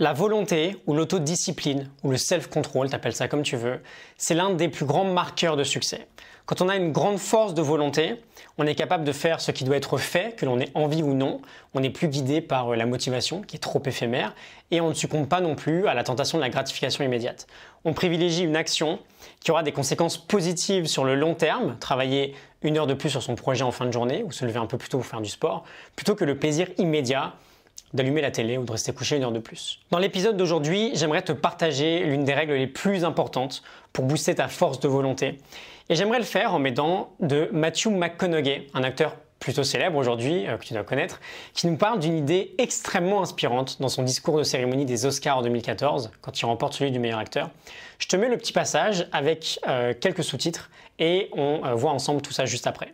La volonté ou l'autodiscipline ou le self-control, t'appelles ça comme tu veux, c'est l'un des plus grands marqueurs de succès. Quand on a une grande force de volonté, on est capable de faire ce qui doit être fait, que l'on ait envie ou non. On n'est plus guidé par la motivation qui est trop éphémère et on ne succombe pas non plus à la tentation de la gratification immédiate. On privilégie une action qui aura des conséquences positives sur le long terme, travailler 1 heure de plus sur son projet en fin de journée ou se lever un peu plus tôt pour faire du sport, plutôt que le plaisir immédiat d'allumer la télé ou de rester couché 1 heure de plus. Dans l'épisode d'aujourd'hui, j'aimerais te partager l'une des règles les plus importantes pour booster ta force de volonté. Et j'aimerais le faire en m'aidant de Matthew McConaughey, un acteur plutôt célèbre aujourd'hui, que tu dois connaître, qui nous parle d'une idée extrêmement inspirante dans son discours de cérémonie des Oscars en 2014, quand il remporte celui du meilleur acteur. Je te mets le petit passage avec quelques sous-titres et on voit ensemble tout ça juste après.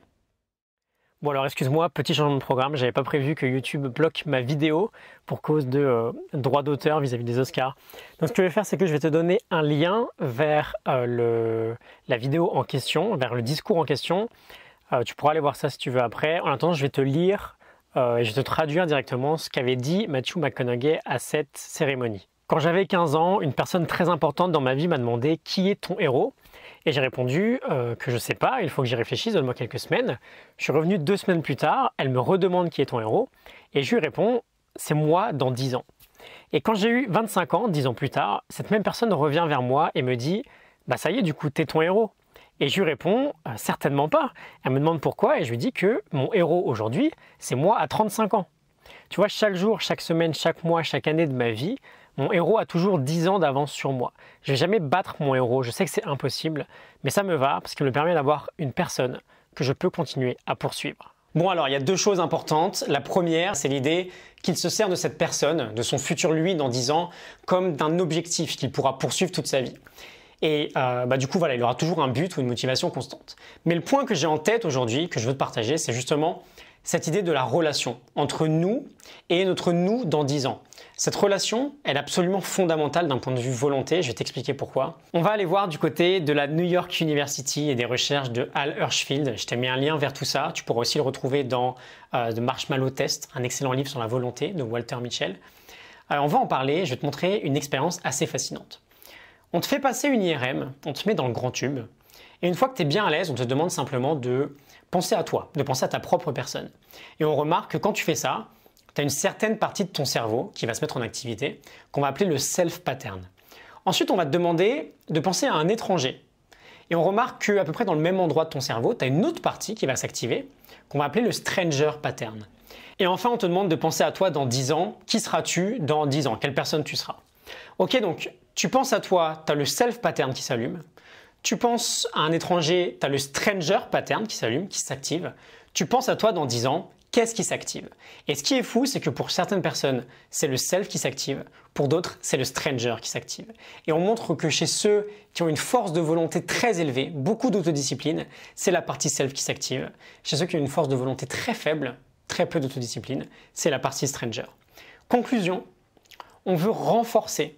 Bon alors excuse-moi, petit changement de programme, j'avais pas prévu que YouTube bloque ma vidéo pour cause de droits d'auteur vis-à-vis des Oscars. Donc ce que je vais faire, c'est que je vais te donner un lien vers la vidéo en question, vers le discours en question. Tu pourras aller voir ça si tu veux après. En attendant, je vais te lire et je vais te traduire directement ce qu'avait dit Matthew McConaughey à cette cérémonie. Quand j'avais 15 ans, une personne très importante dans ma vie m'a demandé « Qui est ton héros ?» Et j'ai répondu que je sais pas, il faut que j'y réfléchisse, donne-moi quelques semaines. Je suis revenu 2 semaines plus tard, elle me redemande qui est ton héros, et je lui réponds, c'est moi dans 10 ans. Et quand j'ai eu 25 ans, 10 ans plus tard, cette même personne revient vers moi et me dit, bah ça y est, du coup, t'es ton héros. Et je lui réponds, certainement pas. Elle me demande pourquoi, et je lui dis que mon héros aujourd'hui, c'est moi à 35 ans. Tu vois, chaque jour, chaque semaine, chaque mois, chaque année de ma vie, mon héros a toujours 10 ans d'avance sur moi. Je ne vais jamais battre mon héros, je sais que c'est impossible, mais ça me va parce qu'il me permet d'avoir une personne que je peux continuer à poursuivre. Bon alors, il y a 2 choses importantes. La première, c'est l'idée qu'il se sert de cette personne, de son futur lui dans 10 ans, comme d'un objectif qu'il pourra poursuivre toute sa vie. Et du coup, voilà, il aura toujours un but ou une motivation constante. Mais le point que j'ai en tête aujourd'hui, que je veux te partager, c'est justement cette idée de la relation entre nous et notre nous dans 10 ans. Cette relation, elle est absolument fondamentale d'un point de vue volonté, je vais t'expliquer pourquoi. On va aller voir du côté de la New York University et des recherches de Hal Hershfield. Je t'ai mis un lien vers tout ça, tu pourras aussi le retrouver dans The Marshmallow Test, un excellent livre sur la volonté de Walter Mitchell. Alors on va en parler, je vais te montrer une expérience assez fascinante. On te fait passer une IRM, on te met dans le grand tube, et une fois que tu es bien à l'aise, on te demande simplement de penser à toi, de penser à ta propre personne. Et on remarque que quand tu fais ça, tu as une certaine partie de ton cerveau qui va se mettre en activité, qu'on va appeler le self-pattern. Ensuite, on va te demander de penser à un étranger. Et on remarque qu'à peu près dans le même endroit de ton cerveau, tu as une autre partie qui va s'activer, qu'on va appeler le stranger pattern. Et enfin, on te demande de penser à toi dans 10 ans. Qui seras-tu dans 10 ans? Quelle personne tu seras? Ok, donc tu penses à toi, tu as le self-pattern qui s'allume. Tu penses à un étranger, tu as le stranger pattern qui s'allume, qui s'active. Tu penses à toi dans 10 ans, qu'est-ce qui s'active? Et ce qui est fou, c'est que pour certaines personnes, c'est le self qui s'active. Pour d'autres, c'est le stranger qui s'active. Et on montre que chez ceux qui ont une force de volonté très élevée, beaucoup d'autodiscipline, c'est la partie self qui s'active. Chez ceux qui ont une force de volonté très faible, très peu d'autodiscipline, c'est la partie stranger. Conclusion, on veut renforcer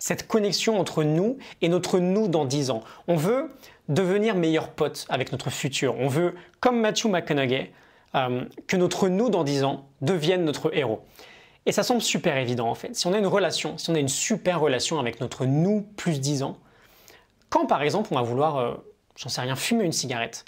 cette connexion entre nous et notre nous dans 10 ans. On veut devenir meilleurs potes avec notre futur. On veut, comme Matthew McConaughey, que notre nous dans 10 ans devienne notre héros. Et ça semble super évident en fait. Si on a une relation, si on a une super relation avec notre nous plus 10 ans, quand par exemple on va vouloir, j'en sais rien, fumer une cigarette,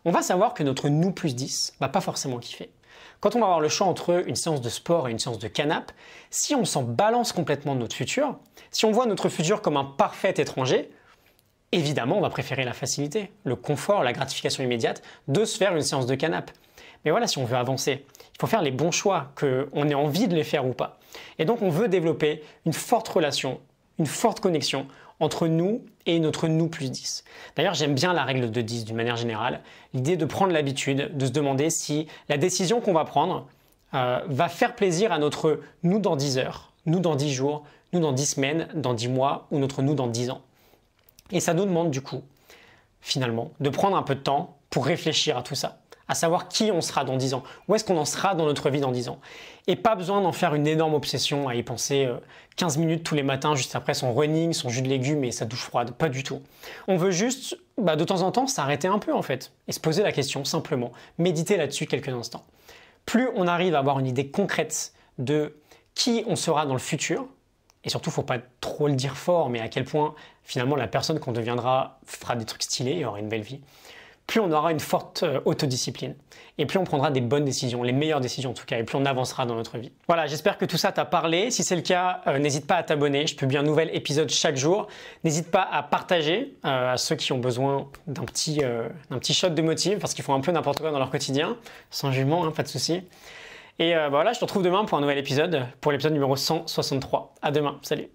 on va savoir que notre nous plus 10 va pas forcément kiffer. Quand on va avoir le choix entre une séance de sport et une séance de canap', si on s'en balance complètement de notre futur, si on voit notre futur comme un parfait étranger, évidemment on va préférer la facilité, le confort, la gratification immédiate de se faire une séance de canap'. Mais voilà, si on veut avancer, il faut faire les bons choix, qu'on ait envie de les faire ou pas. Et donc on veut développer une forte relation, une forte connexion entre nous et notre nous plus 10. D'ailleurs, j'aime bien la règle de 10 d'une manière générale. L'idée de prendre l'habitude, de se demander si la décision qu'on va prendre va faire plaisir à notre nous dans 10 heures, nous dans 10 jours, nous dans 10 semaines, dans 10 mois ou notre nous dans 10 ans. Et ça nous demande du coup, finalement, de prendre un peu de temps pour réfléchir à tout ça, à savoir qui on sera dans 10 ans, où est-ce qu'on en sera dans notre vie dans 10 ans. Et pas besoin d'en faire une énorme obsession, à y penser 15 minutes tous les matins juste après son running, son jus de légumes et sa douche froide, pas du tout. On veut juste, de temps en temps, s'arrêter un peu en fait, et se poser la question simplement, méditer là-dessus quelques instants. Plus on arrive à avoir une idée concrète de qui on sera dans le futur, Et surtout, faut pas trop le dire fort, mais à quel point finalement la personne qu'on deviendra fera des trucs stylés et aura une belle vie. Plus on aura une forte autodiscipline. Et plus on prendra des bonnes décisions, les meilleures décisions en tout cas, et plus on avancera dans notre vie. Voilà, j'espère que tout ça t'a parlé. Si c'est le cas, n'hésite pas à t'abonner. Je publie un nouvel épisode chaque jour. N'hésite pas à partager à ceux qui ont besoin d'un petit shot de motive, parce qu'ils font un peu n'importe quoi dans leur quotidien. Sans jugement, hein, pas de souci. Et voilà, je te retrouve demain pour un nouvel épisode, pour l'épisode numéro 163. À demain, salut.